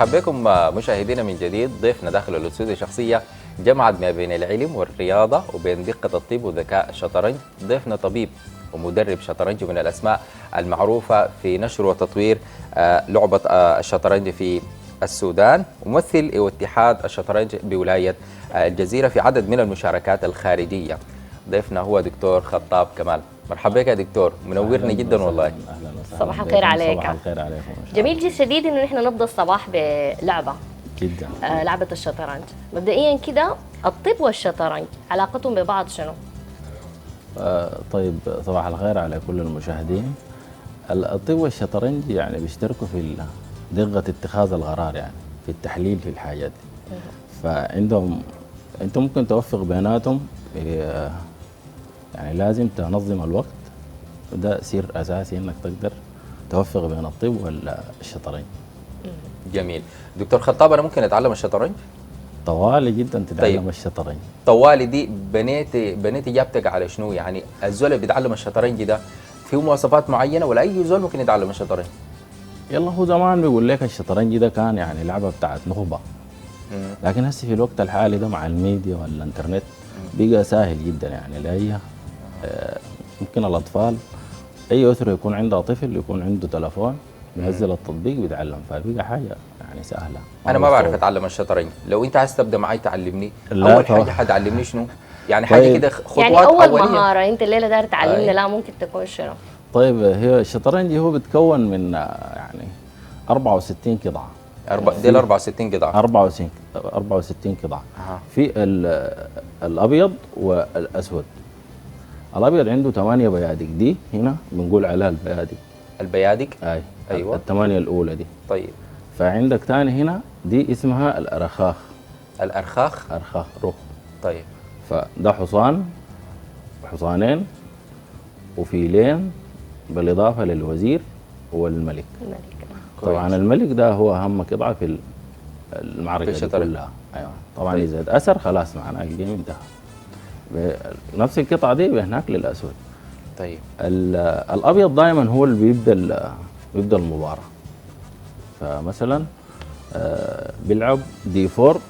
مرحبا بكم مشاهدينا من جديد. ضيفنا داخل الاستوديو شخصية جمعت ما بين العلم والرياضة وبين دقة الطب وذكاء الشطرنج. ضيفنا طبيب ومدرب شطرنج من الأسماء المعروفة في نشر وتطوير لعبة الشطرنج في السودان، ممثل واتحاد الشطرنج بولاية الجزيرة في عدد من المشاركات الخارجية. ضيفنا هو دكتور خطاب كمال. مرحبا بك يا دكتور، منورني جدا والله. اهلا وسهلا. صباح الخير عليك. صباح الخير عليكم. جميل شديد انه نحن نبدا الصباح بلعبه جدا. لعبه الشطرنج. مبدئيا كده الطب والشطرنج علاقتهم ببعض شنو؟ طيب، صباح الخير على كل المشاهدين. الطب والشطرنج يعني بيشتركوا في دقة اتخاذ القرار، يعني في التحليل في الحاجات دي. فعندهم انت ممكن توفق بيناتهم، يعني لازم تنظم الوقت، وده سر اساسي انك تقدر توفق بين الطب والشطرنج. جميل. دكتور خطاب، انا ممكن اتعلم الشطرنج؟ طوالي جدا تتعلم. طيب. الشطرنج طوالي دي بنيت اجابتك على شنو؟ يعني الزول اللي بيتعلم الشطرنج ده فيه مواصفات معينه ولا اي زول ممكن يتعلم الشطرنج؟ يلا، هو زمان بيقول لك الشطرنج ده كان يعني لعبه بتاعت نخبه، لكن هسه في الوقت الحالي ده مع الميديا والانترنت بقى سهل جدا، يعني لاي ممكن الاطفال، اي اسره يكون عندها طفل يكون عنده تلفون ينزل التطبيق بيتعلم، فبقى حاجه يعني سهله. انا ما بعرف اتعلم الشطرنج، لو انت عايز تبدا معي تعلمني. لا اول طبعا. حاجه حتعلمني شنو؟ يعني حاجه طيب. كده خطوات يعني اول أولية. مهاره انت الليله داير تعلمنا أي. لا ممكن تكون شنو؟ طيب، هي الشطرنج هو بتكون من يعني 64 قطعه. دي ال 64 قطعه. 64 قطعه. في الابيض والاسود. الابيض عنده 8 بيادق، دي هنا بنقول عليها البيادق. البيادق. ايوه، الثمانيه الاولى دي. طيب. فعندك ثاني هنا دي اسمها الارخاخ. الارخاخ. ارخاخ رخ. طيب. فده حصانين وفيلين، بالاضافه للوزير والملك. الملك. طبعا الملك ده هو اهم قطعه في المعركه في دي كلها. ايوه طبعا. طيب. اذا اتاثر خلاص معناه الجيم انتهى. نفس القطعه دي هناك للاسود. طيب. الابيض دائما هو اللي بيبدا المباراه. فمثلا بيلعب دي 4.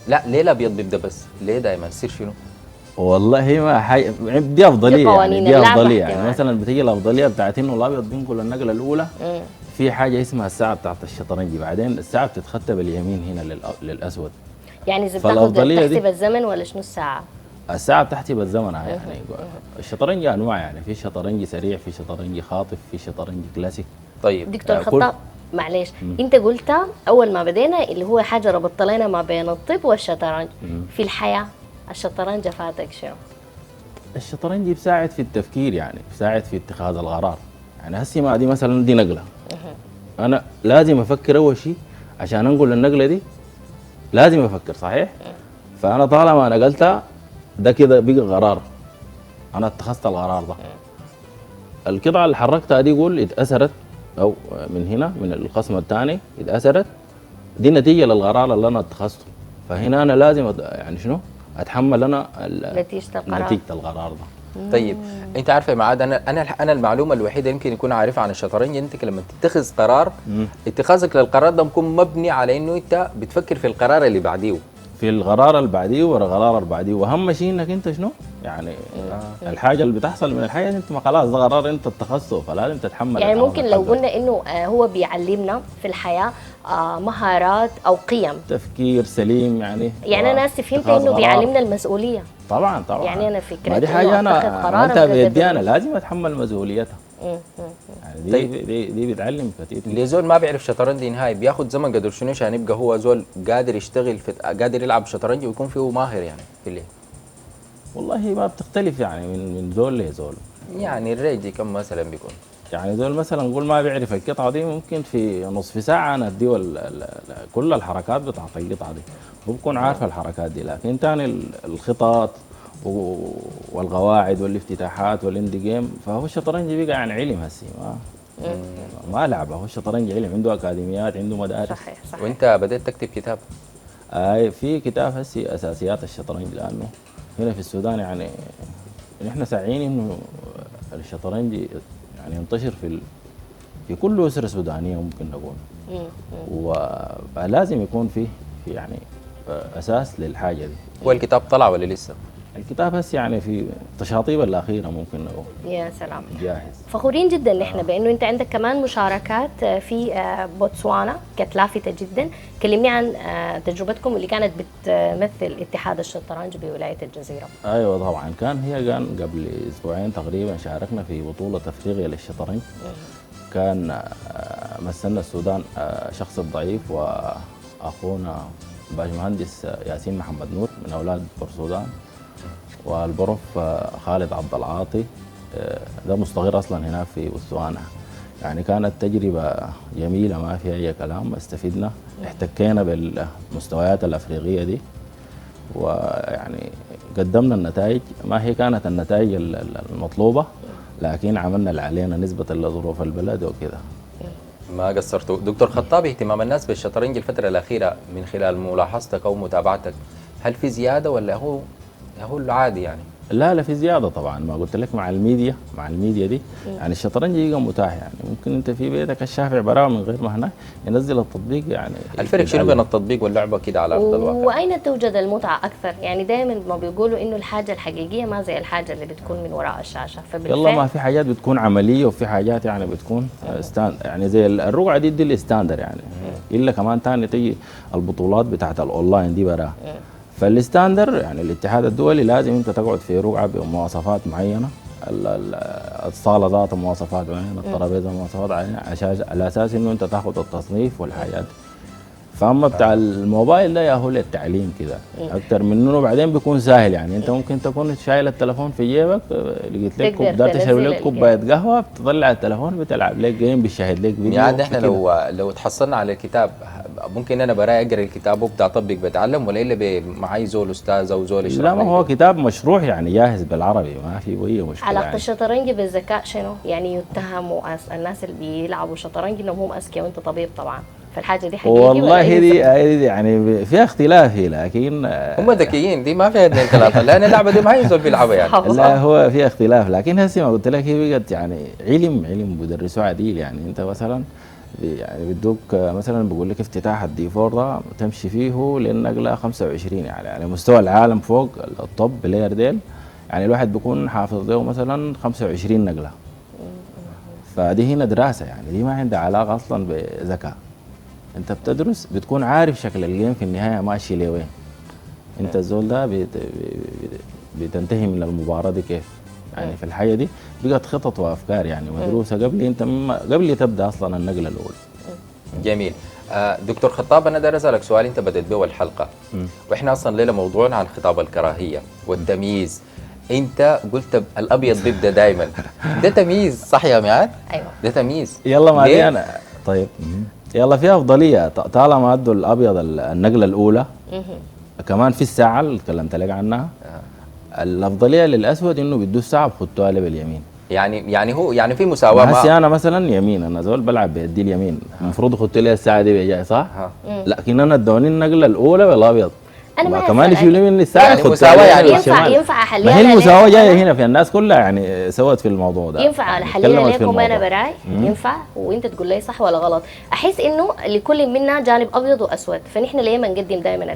لا، ليه الابيض بيبدا بس؟ ليه دائما سير شنو؟ والله ما دي افضليه، قوانين يعني دي اللعبة افضليه، يعني احتمال. مثلا بتيجي الافضليه بتاعت انه الابيض بينقل النقله الاولى. في حاجه اسمها الساعه بتاعت الشطرنج، بعدين الساعه بتتخطى باليمين هنا للاسود. يعني اذا فالأفضلية بتاخذ دي- تحسب الزمن ولا شنو الساعه؟ الساعه بتحسب الزمن. يعني الشطرنج انواع، يعني في شطرنج سريع، في شطرنج خاطف، في شطرنج كلاسيك. طيب. دكتور كل- خطاب، معلش انت قلت اول ما بدينا اللي هو حاجه ربطت لنا ما بين الطب والشطرنج. في الحياه الشطرنج فاتك شنو؟ الشطرنج بيساعد في التفكير، يعني بيساعد في اتخاذ القرار. يعني هسي ما دي مثلا دي نقله، انا لازم افكر اول شيء عشان انقل النقله دي، لازم افكر صحيح. فانا طالما نقلتها ده كده بقى قرار، انا اتخذت القرار ده. القطعه اللي حركتها دي قول اتاثرت، او من هنا من القسم الثاني اتاثرت، دي نتيجه للقرار اللي انا اتخذته. فهنا انا لازم يعني شنو اتحمل انا نتيجه القرار. نتيجه القرار ده. طيب، انت عارف يا معاد، انا المعلومه الوحيده يمكن يكون عارفها عن الشطرنج، انت لما تتخذ قرار اتخاذك للقرار ده بيكون مبني على انه انت بتفكر في القرار اللي بعديه. في القرار اللي بعديه والقرار اللي بعديه، واهم شيء انك انت شنو يعني الحاجه اللي بتحصل من الحاجه انت ما خلاص ده قرار انت اتخذته، فلازم تتحمل. يعني ممكن لو الحاجة ده. قلنا انه هو بيعلمنا في الحياه مهارات او قيم. تفكير سليم يعني. يعني انا فهمت اتخاذ انه قرار. بيعلمنا المسؤوليه. طبعا طبعا. يعني انا فكرة ما دي إنه حاجه أتخذ انا قرار عملتها أبقى بيدي، انا قدر- لازم اتحمل مسؤوليتها. يعني دي طيب. دي بتعلم كثير. اللي زول ما بيعرف شطرنج نهائي بياخد زمن قدر شنو عشان يبقى هو زول قادر يشتغل قادر يلعب شطرنج ويكون فيه ماهر يعني في الليل؟ والله ما بتختلف يعني من زول لزول. يعني الرينج كم مثلا بيكون؟ يعني زول مثلا نقول ما بيعرف القطعه دي، ممكن في نصف ساعه انا اديه كل الحركات بتاعت القطعه دي، هو بكون عارف الحركات دي. لكن تاني الخطط والقواعد والافتتاحات والاند جيم، فهو الشطرنج بقى يعني علم هسي ما لعبه. هو الشطرنج علم، عنده اكاديميات، عنده مدارس. صحيح صحيح. وانت بدأت تكتب كتاب؟ في كتاب هسي اساسيات الشطرنج، لانه هنا في السودان يعني نحن ساعيين انه الشطرنج يعني ينتشر في في كل أسرة سودانية ممكن نقول. ولازم يكون في يعني أساس للحاجة دي. والكتاب طلع ولا لسه؟ الكتاب هسه يعني في تشاطيب الأخيرة ممكن نقول يا سلام. جاهز. فخورين جدا نحن بانه انت عندك كمان مشاركات في بوتسوانا كانت لافته جدا. كلمني عن تجربتكم اللي كانت بتمثل اتحاد الشطرنج بولايه الجزيره. ايوه طبعا كان قبل اسبوعين تقريبا شاركنا في بطوله افريقيا للشطرنج. كان مثلنا السودان شخص الضعيف واخونا باشمهندس ياسين محمد نور من اولاد بورسودان، والبروف خالد عبد العاطي ده مستقر اصلا هناك في بوتسوانا. يعني كانت تجربه جميله ما فيها اي كلام، استفدنا احتكينا بالمستويات الافريقيه دي، ويعني قدمنا النتائج. ما هي كانت النتائج المطلوبه، لكن عملنا اللي علينا نسبه لظروف البلد وكده. ما قصرتوا. دكتور خطاب، اهتمام الناس بالشطرنج الفتره الاخيره من خلال ملاحظتك او متابعتك، هل في زياده ولا هو العادي يعني؟ لا في زياده طبعا. ما قلت لك مع الميديا دي يعني الشطرنج يبقى متاح. يعني ممكن انت في بيتك الشافع براءه من غير ما هناك ينزل التطبيق. يعني الفرق شنو بين التطبيق واللعبه كده على ارض الواقع؟ واين توجد المتعه اكثر؟ يعني دائما ما بيقولوا انه الحاجه الحقيقيه ما زي الحاجه اللي بتكون من وراء الشاشه. فبالفعل يلا ما في حاجات بتكون عمليه وفي حاجات يعني بتكون يعني زي الرقعه دي الستاندر يعني. الا كمان ثاني تيجي البطولات بتاعت الاونلاين دي برا. فالستاندر يعني الاتحاد الدولي لازم انت تقعد في رقعه بمواصفات معينه، الصاله ذاتها مواصفات معينه، الترابيزه مواصفات معينه، عشان على اساس انه انت تاخذ التصنيف والحاجات. فاما بتاع الموبايل ده يا هو للتعليم كده اكثر من انه بعدين بيكون سهل. يعني انت ممكن تكون شايل التليفون في جيبك، لقيت لك دار تشرب لك كوبايه قهوه، بتطلع التليفون بتلعب لك جيم، بتشاهد لك فيديو. يعني احنا لو تحصلنا على الكتاب ممكن انا براي اقرا الكتاب وابدا اطبق بتعلم، ولا الا معي زول استاذ او زول يشرح؟ لا ما هو كتاب مشروح يعني جاهز بالعربي، ما في اي مشكله. علاقه يعني الشطرنج بالذكاء شنو؟ يعني يتهموا الناس اللي بيلعبوا شطرنج انهم هم اذكياء وانت طبيب طبعا، فالحاجه دي حقيقيه والله دي يعني فيها اختلاف لكن هم ذكيين، دي ما فيها اثنين ثلاثه، لان اللعبه دي ما يزول بيلعبها يعني. لا هو فيها اختلاف، لكن هسه ما قلت لك هي بقت يعني علم بدرسوه عديل. يعني انت مثلا يعني بدوك مثلا بقول لك افتتاح الدي4 ده تمشي فيه للنقله 25 يعني على مستوى العالم فوق الطب بلاير ديل. يعني الواحد بيكون حافظ له مثلا 25 نقله. فدي هنا دراسه، يعني دي ما عندها علاقه اصلا بذكاء. انت بتدرس بتكون عارف شكل الجيم في النهايه ماشي لوين. انت الزول ده بتنتهي من المباراه دي كيف. يعني في الحاجه دي بقت خطط وافكار يعني مدروسه قبل تبدا اصلا النقله الاولى. جميل. دكتور خطاب، انا داير اسالك سؤال انت بدأت به الحلقه، واحنا اصلا ليله موضوعنا عن خطاب الكراهيه والتمييز. انت قلت الابيض بيبدا دائما، ده تمييز صح يا ميعاد؟ ايوه ده تمييز. يلا ما دي انا طيب يلا فيها افضليه طالما ادوا الابيض النقله الاولى. كمان في الساعه اللي تكلمت لك عنها الافضليه للاسود انه بده الساعه بخطوها باليمين. يعني في مساواه. هسي انا مثلا يمين، انا زول بلعب بيدي اليمين، المفروض يخط لي الساعه دي بيجاي صح؟ لكن انا ادوني النقله الاولى بالابيض. انا ما كمان يشيلوا لي من الساعه يعني مساواه. يعني ينفع احليها. ما هي المساواه جايه هنا في الناس كلها يعني سوت في الموضوع ده. ينفع احليها لكم انا براي ينفع وانت تقول لي صح ولا غلط. احس انه لكل منا جانب ابيض واسود، فنحن ليه ما نقدم دائما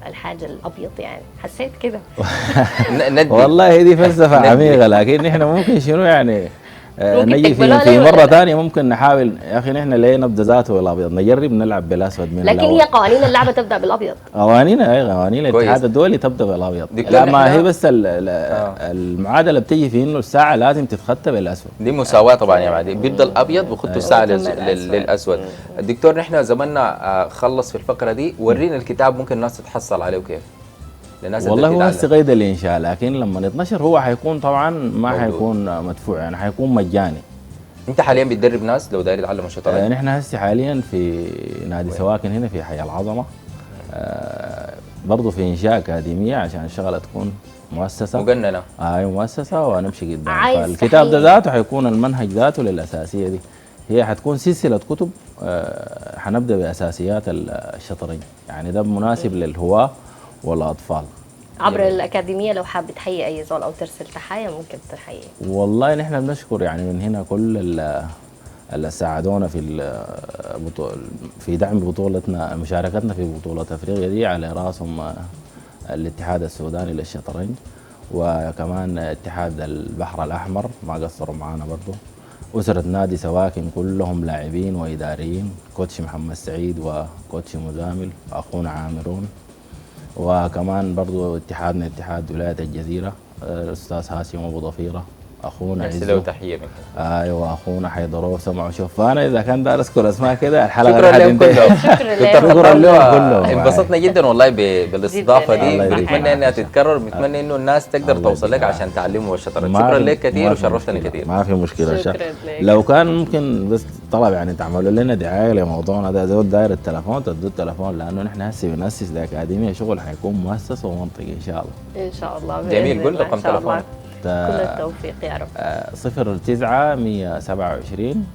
الحاجه الابيض يعني. حسيت كده. والله دي فلسفه عميقه، لكن نحن ممكن شنو يعني نجي في مره ثانيه ممكن نحاول. يا اخي نحن ليه نبدا ذاته بالابيض، نجرب نلعب بالاسود من لكن هي قوانين اللعبه تبدا بالابيض. قوانين الاتحاد الدولي تبدا بالابيض. لا ما هي بس المعادله بتيجي في انه الساعه لازم تتخطى بالاسود. دي مساواه طبعا يا معدي، بيبدا الابيض بيخطوا الساعه للاسود. الدكتور نحن زماننا خلص في الفقره دي، ورينا الكتاب ممكن الناس تتحصل عليه وكيف. والله هو هسه قيد الانشاء، لكن لما يتنشر هو حيكون طبعا ما حيكون مدفوع، يعني حيكون مجاني. انت حاليا بتدرب ناس لو داير يتعلموا الشطرنج؟ نحن هسه حاليا في نادي سواكن هنا في حي العظمه، برضه في انشاء اكاديميه عشان الشغله تكون مؤسسه مجننه. ايوه مؤسسه ونمشي قدام. فالكتاب ده ذاته حيكون المنهج ذاته للاساسيه دي. هي حتكون سلسله كتب. حنبدا باساسيات الشطرنج، يعني ده مناسب للهواه والاطفال. عبر الاكاديميه لو حابب تحيي اي زول او ترسل تحايا ممكن تحيي. والله نحن بنشكر يعني من هنا كل اللي ساعدونا في دعم بطولتنا، مشاركتنا في بطولة افريقيا دي، على راسهم الاتحاد السوداني للشطرنج، وكمان اتحاد البحر الاحمر ما قصروا معانا برضه. أسرة نادي سواكن كلهم لاعبين وإداريين، كوتش محمد سعيد وكوتش مزامل أخونا عامرون، وكمان برضو اتحادنا اتحاد ولاية الجزيرة الأستاذ هاشم أبو ضفيرة أخونا نرسل له عزو. تحيه منه. ايوه اخونا حيدروه سمعوا. شوف انا اذا كان دار اذكر اسماء كده الحلقه شكرا راح لهم تنتهي. كلهم. شكرا دكتور لك. شكراً لهم خطاب، كلهم. انبسطنا جدا والله بالاستضافه جداً. دي، الله يديك بنتمنى انها العافية. تتكرر، بنتمنى انه الناس تقدر الله توصل يديك لك عشان العافية. تعلموا الشطرنج. ما شكرا في- لك كثير ما في وشرفتنا مشكلة. كثير. ما في مشكله. شكراً لك. لو كان ممكن بس طلب يعني تعملوا لنا دعايه لموضوعنا ده، زود داير التليفون تدوا التليفون، لانه نحن هسه بنأسس لاكاديميه شغل حيكون مؤسس ومنطقي ان شاء الله. ان شاء الله جميل. بإذن قل الله. رقم إن شاء الله. تليفونك. كل التوفيق يا رب. 09 127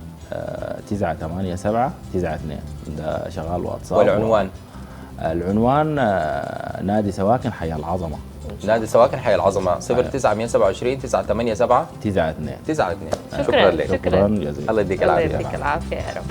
987 92 ده شغال واتساب. والعنوان؟ العنوان نادي سواكن حي العظمه نادي سواكن حي العظمه 09 127 987 92. 92. شكراً. شكرا لك. شكرا جزيلا. الله يديك الله العافيه. يديك العافيه يا رب.